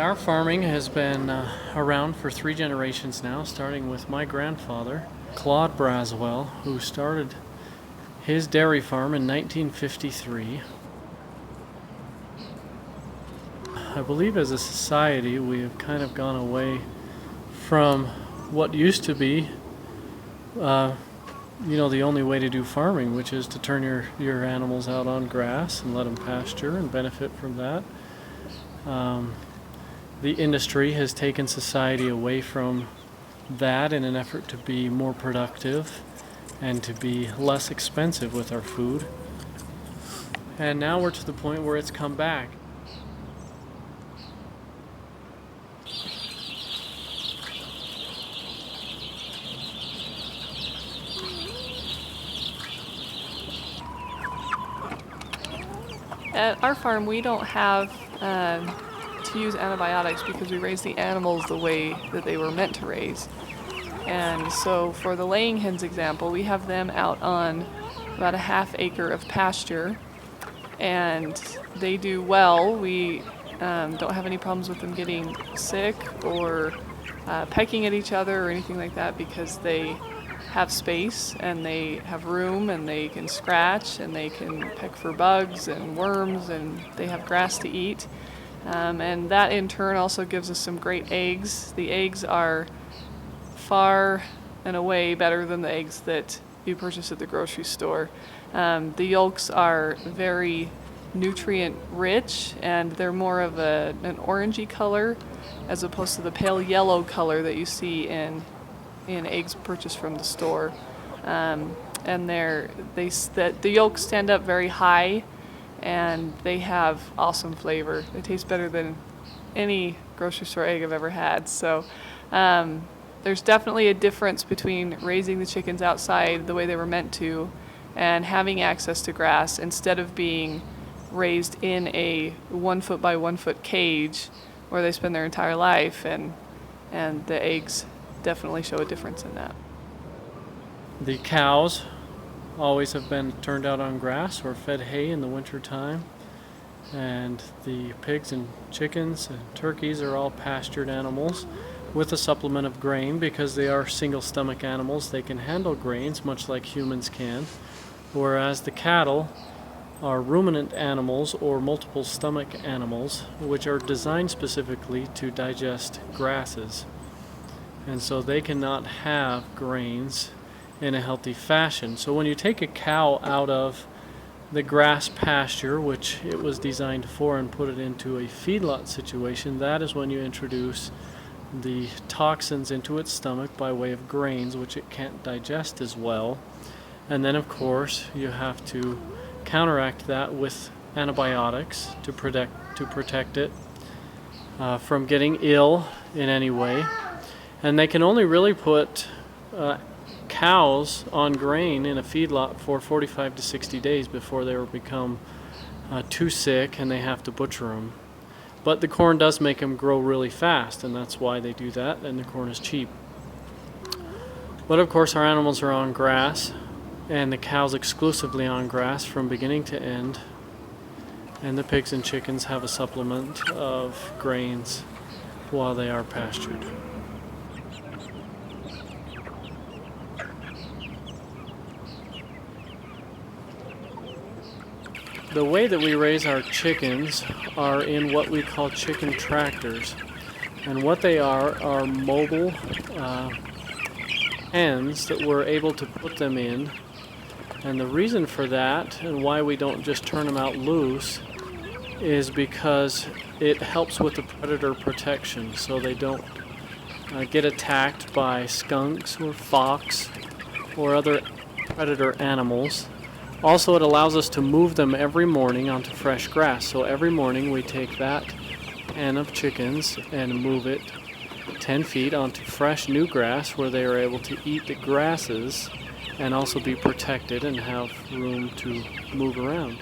Our farming has been around for 3 generations now, starting with my grandfather, Claude Braswell, who started his dairy farm in 1953. I believe as a society we have kind of gone away from what used to be the only way to do farming, which is to turn your animals out on grass and let them pasture and benefit from that. The industry has taken society away from that in an effort to be more productive and to be less expensive with our food. And now we're to the point where it's come back. At our farm, we don't have to use antibiotics because we raise the animals the way that they were meant to raise. And so for the laying hens example, we have them out on about a ½ acre of pasture, and they do well. We don't have any problems with them getting sick or pecking at each other or anything like that, because they have space and they have room and they can scratch and they can peck for bugs and worms, and they have grass to eat. And that in turn also gives us some great eggs. The eggs are far and away better than the eggs that you purchase at the grocery store. The yolks are very nutrient rich, and they're more of an orangey color as opposed to the pale yellow color that you see in eggs purchased from the store. And the yolks stand up very high, and they have awesome flavor. They taste better than any grocery store egg I've ever had. So there's definitely a difference between raising the chickens outside the way they were meant to and having access to grass instead of being raised in a 1 foot by 1 foot cage where they spend their entire life, and the eggs definitely show a difference in that. The cows always have been turned out on grass or fed hay in the winter time, and the pigs and chickens and turkeys are all pastured animals with a supplement of grain. Because they are single stomach animals, they can handle grains much like humans can, whereas the cattle are ruminant animals or multiple stomach animals, which are designed specifically to digest grasses, and so they cannot have grains in a healthy fashion. So when you take a cow out of the grass pasture, which it was designed for, and put it into a feedlot situation, that is when you introduce the toxins into its stomach by way of grains, which it can't digest as well. And then of course you have to counteract that with antibiotics to protect it from getting ill in any way. And they can only really put cows on grain in a feedlot for 45 to 60 days before they will become too sick and they have to butcher them. But the corn does make them grow really fast, and that's why they do that, and the corn is cheap. But of course our animals are on grass, and the cows exclusively on grass from beginning to end, and the pigs and chickens have a supplement of grains while they are pastured. The way that we raise our chickens are in what we call chicken tractors. And what they are mobile hens that we're able to put them in. And the reason for that, and why we don't just turn them out loose, is because it helps with the predator protection, so they don't get attacked by skunks or fox or other predator animals. Also, it allows us to move them every morning onto fresh grass. So every morning we take that pen of chickens and move it 10 feet onto fresh new grass, where they are able to eat the grasses and also be protected and have room to move around.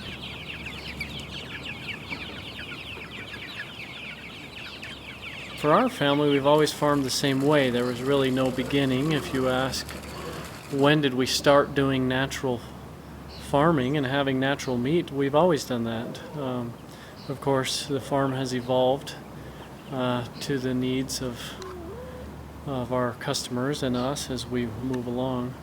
For our family, we've always farmed the same way. There was really no beginning. If you ask, when did we start doing natural farming and having natural meat, we've always done that. Of course, the farm has evolved to the needs of our customers and us as we move along.